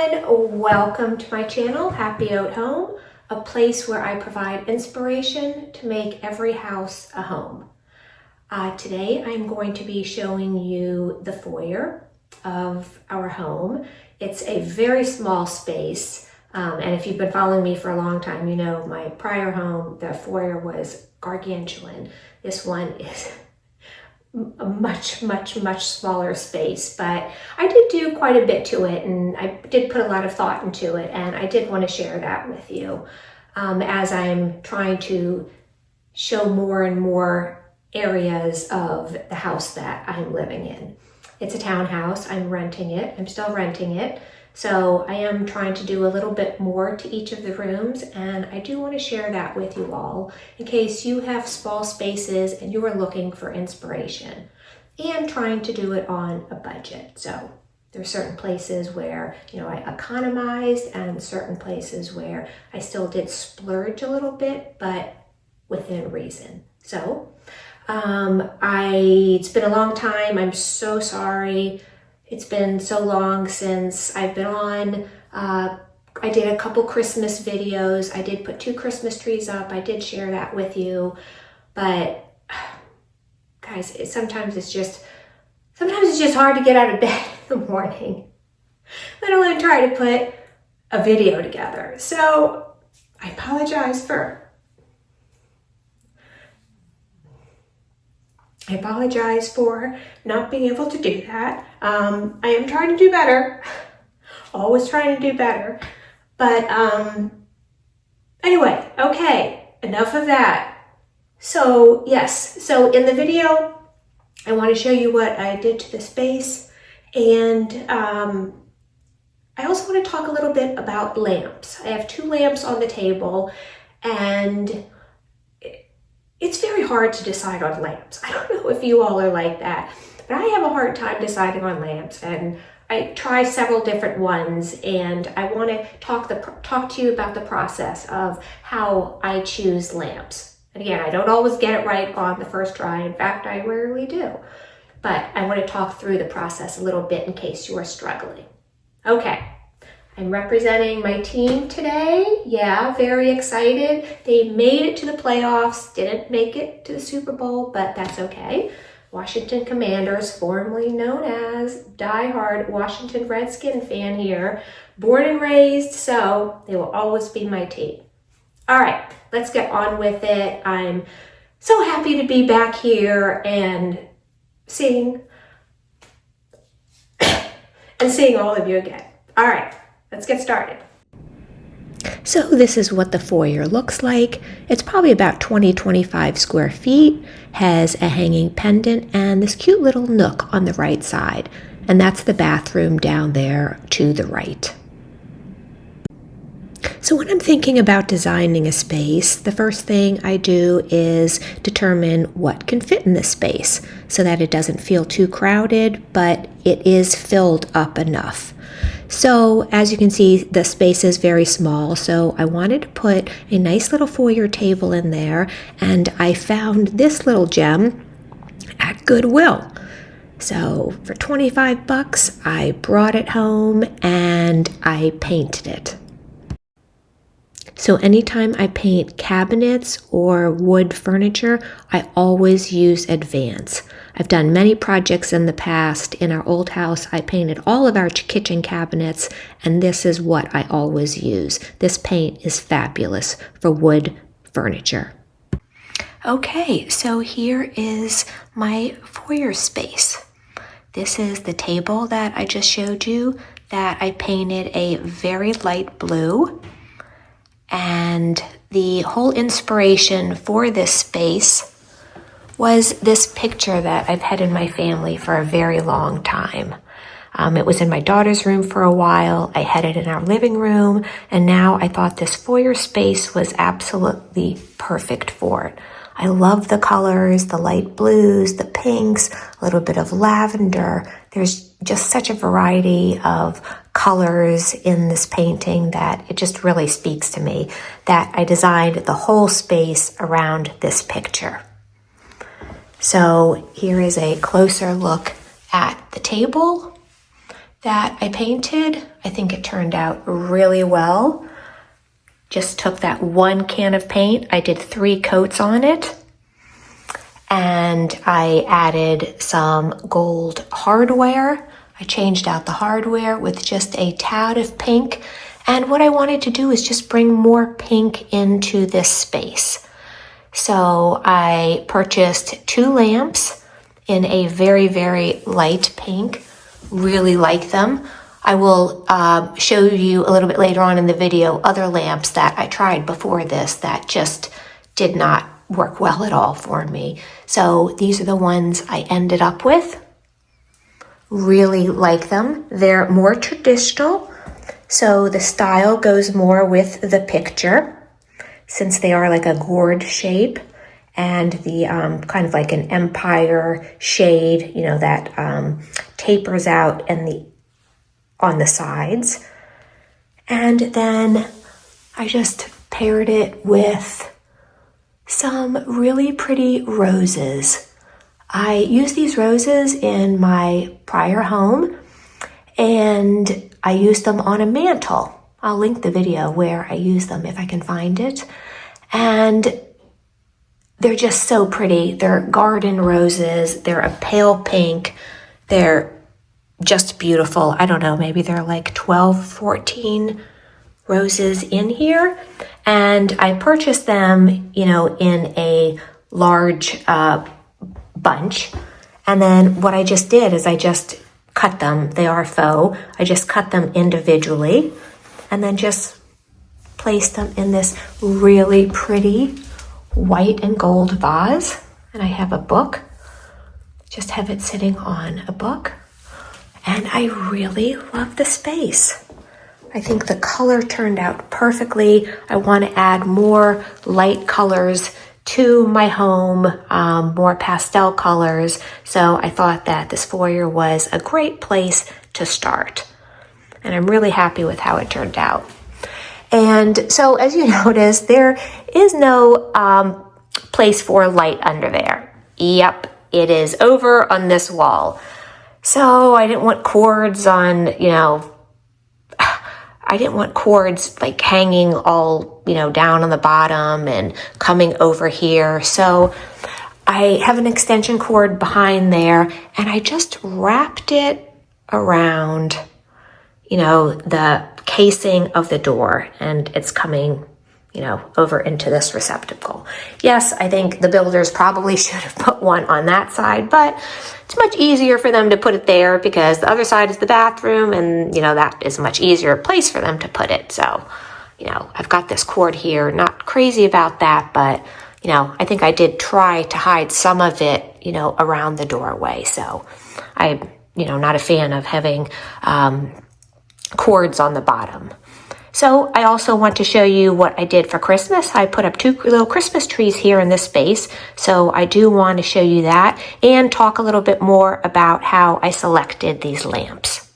everyone, welcome to my channel, Happy Out Home, a place where I provide inspiration to make every house a home. Today I'm going to be showing you the foyer of our home. It's a very small space, and if you've been following me for a long time, you know my prior home, the foyer was gargantuan. This one is a much smaller space, but I did do quite a bit to it, and I did put a lot of thought into it, and I did want to share that with you as I'm trying to show more and more areas of the house that I'm living in. It's a townhouse. I'm renting it. I'm still renting it. So I am trying to do a little bit more to each of the rooms, and I do want to share that with you all in case you have small spaces and you are looking for inspiration and trying to do it on a budget. So there's certain places where, I economized and certain places where I still did splurge a little bit, but within reason. So it's been a long time. I'm so sorry. It's been so long since I've been on. I did a couple Christmas videos. I did put 2 Christmas trees up. I did share that with you. But guys, sometimes it's just hard to get out of bed in the morning, let alone try to put a video together. So I apologize for not being able to do that. I am trying to do better, always trying to do better. But anyway, okay, enough of that. So yes, so in the video, I want to show you what I did to the space. And I also want to talk a little bit about lamps. I have 2 lamps on the table, and it's very hard to decide on lamps. I don't know if you all are like that, but I have a hard time deciding on lamps, and I try several different ones, and I want to talk to you about the process of how I choose lamps. And again, I don't always get it right on the first try. In fact, I rarely do. But I want to talk through the process a little bit in case you are struggling. Okay. I'm representing my team today. Yeah, very excited. They made it to the playoffs, didn't make it to the Super Bowl, but that's okay. Washington Commanders, formerly known as diehard Washington Redskin fan here, born and raised, so they will always be my team. All right, let's get on with it. I'm so happy to be back here and seeing all of you again. All right. Let's get started. So this is what the foyer looks like. It's probably about 20-25 square feet, has a hanging pendant and this cute little nook on the right side. And that's the bathroom down there to the right. So when I'm thinking about designing a space, the first thing I do is determine what can fit in this space so that it doesn't feel too crowded, but it is filled up enough. So as you can see, the space is very small, so I wanted to put a nice little foyer table in there, and I found this little gem at Goodwill. So for 25 bucks, I brought it home and I painted it. So anytime I paint cabinets or wood furniture, I always use Advance. I've done many projects in the past. In our old house, I painted all of our kitchen cabinets, and this is what I always use. This paint is fabulous for wood furniture. Okay, so here is my foyer space. This is the table that I just showed you that I painted a very light blue. And the whole inspiration for this space was this picture that I've had in my family for a very long time. It was in my daughter's room for a while. I had it in our living room, and now I thought this foyer space was absolutely perfect for it. I love the colors, the light blues, the pinks, a little bit of lavender. There's just such a variety of colors in this painting that it just really speaks to me that I designed the whole space around this picture. So here is a closer look at the table. that I painted. I think it turned out really well. Just took that one can of paint. I did 3 coats on it. And I added some gold hardware. I changed out the hardware with just a tad of pink. And what I wanted to do is just bring more pink into this space. So I purchased 2 lamps in a very, very light pink. Really like them. I will show you a little bit later on in the video other lamps that I tried before this that just did not work well at all for me. So these are the ones I ended up with. Really like them. They're more traditional, so the style goes more with the picture since they are like a gourd shape and the kind of like an empire shade, you know, that tapers out and on the sides. And then I just paired it with some really pretty roses. I used these roses in my prior home and I used them on a mantle. I'll link the video where I use them if I can find it. And they're just so pretty. They're garden roses. They're a pale pink. They're just beautiful. I don't know, maybe they're like 12, 14 roses in here. And I purchased them, you know, in a large bunch. And then what I just did is I just cut them. They are faux. I just cut them individually and then just placed them in this really pretty white and gold vase. And I have a book. Just have it sitting on a book. And I really love the space. I think the color turned out perfectly. I want to add more light colors to my home, more pastel colors. So I thought that this foyer was a great place to start. And I'm really happy with how it turned out. And so as you notice, there is no place for light under there. Yep, it is over on this wall. So I didn't want cords on, you know, I didn't want cords like hanging all, you know, down on the bottom and coming over here. So I have an extension cord behind there and I just wrapped it around, you know, the casing of the door and it's coming, you know, over into this receptacle. Yes, I think the builders probably should have put one on that side, but it's much easier for them to put it there because the other side is the bathroom and, you know, that is a much easier place for them to put it. So, you know, I've got this cord here, not crazy about that, but, you know, I think I did try to hide some of it, you know, around the doorway. So I'm, you know, not a fan of having cords on the bottom. So I also want to show you what I did for Christmas. I put up 2 little Christmas trees here in this space. So I do want to show you that and talk a little bit more about how I selected these lamps.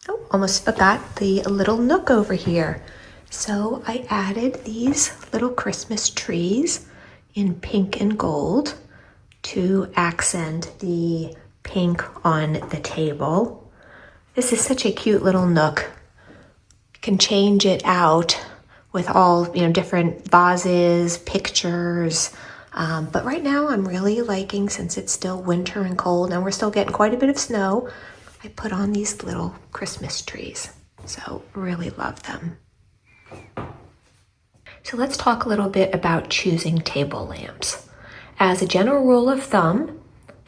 Oh, almost forgot the little nook over here. So I added these little Christmas trees in pink and gold to accent the pink on the table. This is such a cute little nook. Can change it out with all, you know, different vases, pictures. But right now I'm really liking, since it's still winter and cold and we're still getting quite a bit of snow, I put on these little Christmas trees. So really love them. So let's talk a little bit about choosing table lamps. As a general rule of thumb,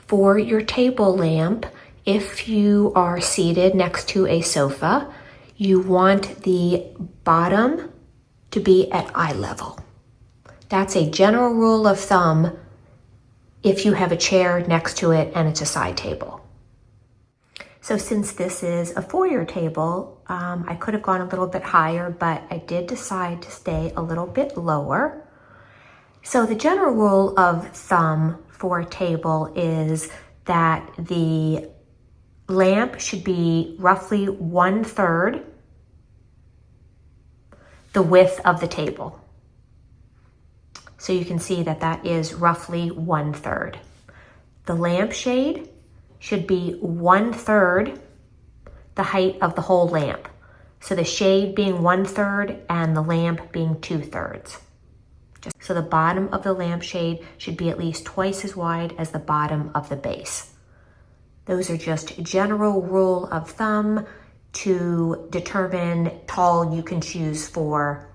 for your table lamp, if you are seated next to a sofa, you want the bottom to be at eye level. That's a general rule of thumb if you have a chair next to it and it's a side table. So since this is a foyer table, I could have gone a little bit higher, but I did decide to stay a little bit lower. So the general rule of thumb for a table is that the lamp should be roughly 1/3 the width of the table. So you can see that that is roughly 1/3. The lampshade should be 1/3 the height of the whole lamp. So the shade being 1/3 and the lamp being 2/3. So the bottom of the lampshade should be at least twice as wide as the bottom of the base. Those are just general rule of thumb to determine tall you can choose for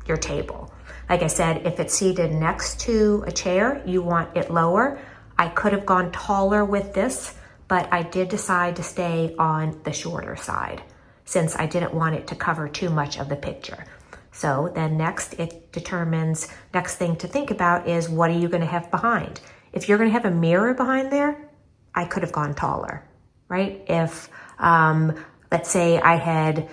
your table. Like I said, if it's seated next to a chair, you want it lower. I could have gone taller with this, but I did decide to stay on the shorter side since I didn't want it to cover too much of the picture. So then next next thing to think about is, what are you going to have behind? If you're going to have a mirror behind there, I could have gone taller, right? If, let's say I had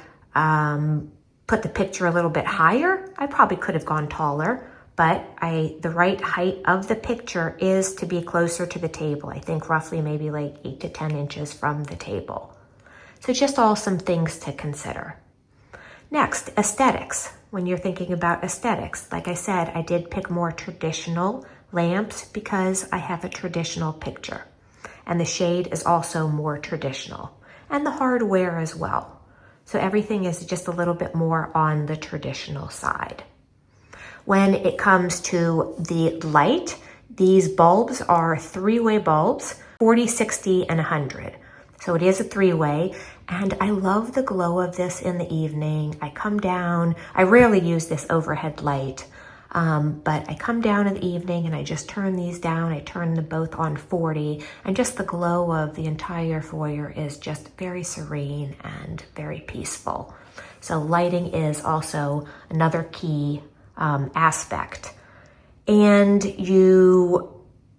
put the picture a little bit higher, I probably could have gone taller, but the right height of the picture is to be closer to the table. I think roughly maybe like 8 to 10 inches from the table. So just all some things to consider. Next, aesthetics. When you're thinking about aesthetics, like I said, I did pick more traditional lamps because I have a traditional picture. And the shade is also more traditional. And the hardware as well. So everything is just a little bit more on the traditional side. When it comes to the light, these bulbs are 3-way bulbs, 40, 60, and 100. So it is a 3-way, and I love the glow of this in the evening. I come down, I rarely use this overhead light, but I come down in the evening and I just turn these down. I turn them both on 40, and just the glow of the entire foyer is just very serene and very peaceful. So lighting is also another key aspect. And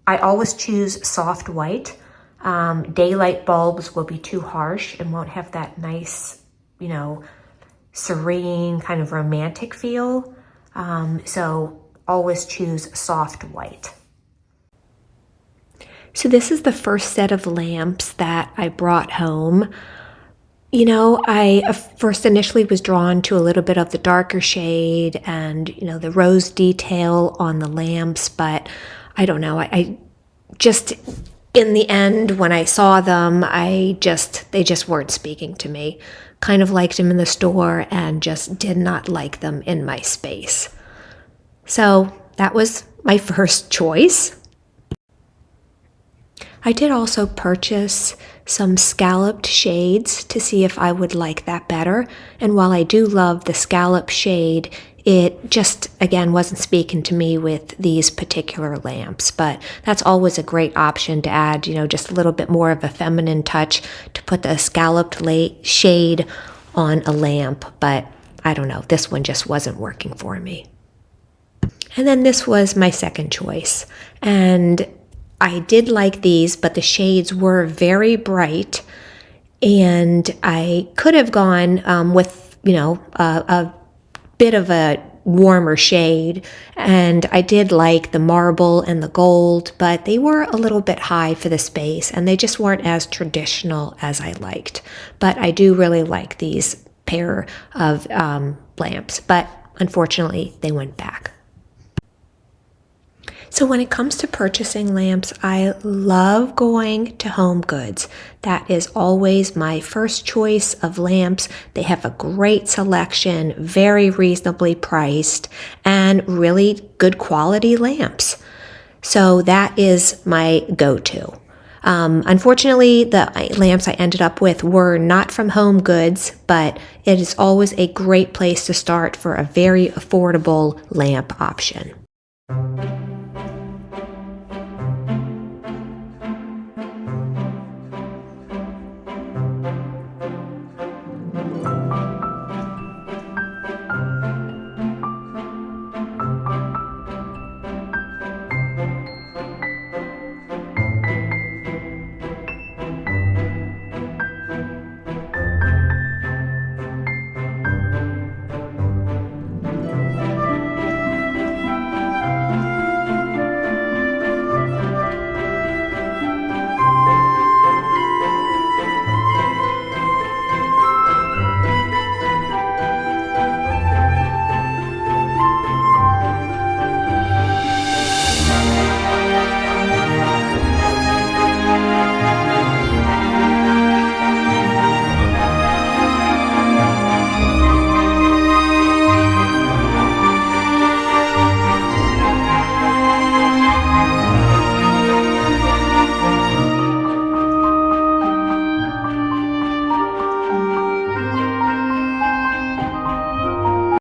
I always choose soft white. Daylight bulbs will be too harsh and won't have that nice, serene kind of romantic feel. So always choose soft white. So this is the first set of lamps that I brought home. I first initially was drawn to a little bit of the darker shade and, the rose detail on the lamps, but I don't know. I just, in the end, when I saw them, they just weren't speaking to me. Kind of liked them in the store and just did not like them in my space. So that was my first choice. I did also purchase some scalloped shades to see if I would like that better. And while I do love the scallop shade, it just, again, wasn't speaking to me with these particular lamps. But that's always a great option to add, just a little bit more of a feminine touch to put the scalloped shade on a lamp. But I don't know, this one just wasn't working for me. And then this was my second choice. And I did like these, but the shades were very bright, and I could have gone with, a bit of a warmer shade, and I did like the marble and the gold, but they were a little bit high for the space, and they just weren't as traditional as I liked. But I do really like these pair of lamps, but unfortunately they went back. So when it comes to purchasing lamps, I love going to Home Goods. That is always my first choice of lamps. They have a great selection, very reasonably priced, and really good quality lamps. So that is my go-to. Unfortunately, the lamps I ended up with were not from Home Goods, but it is always a great place to start for a very affordable lamp option.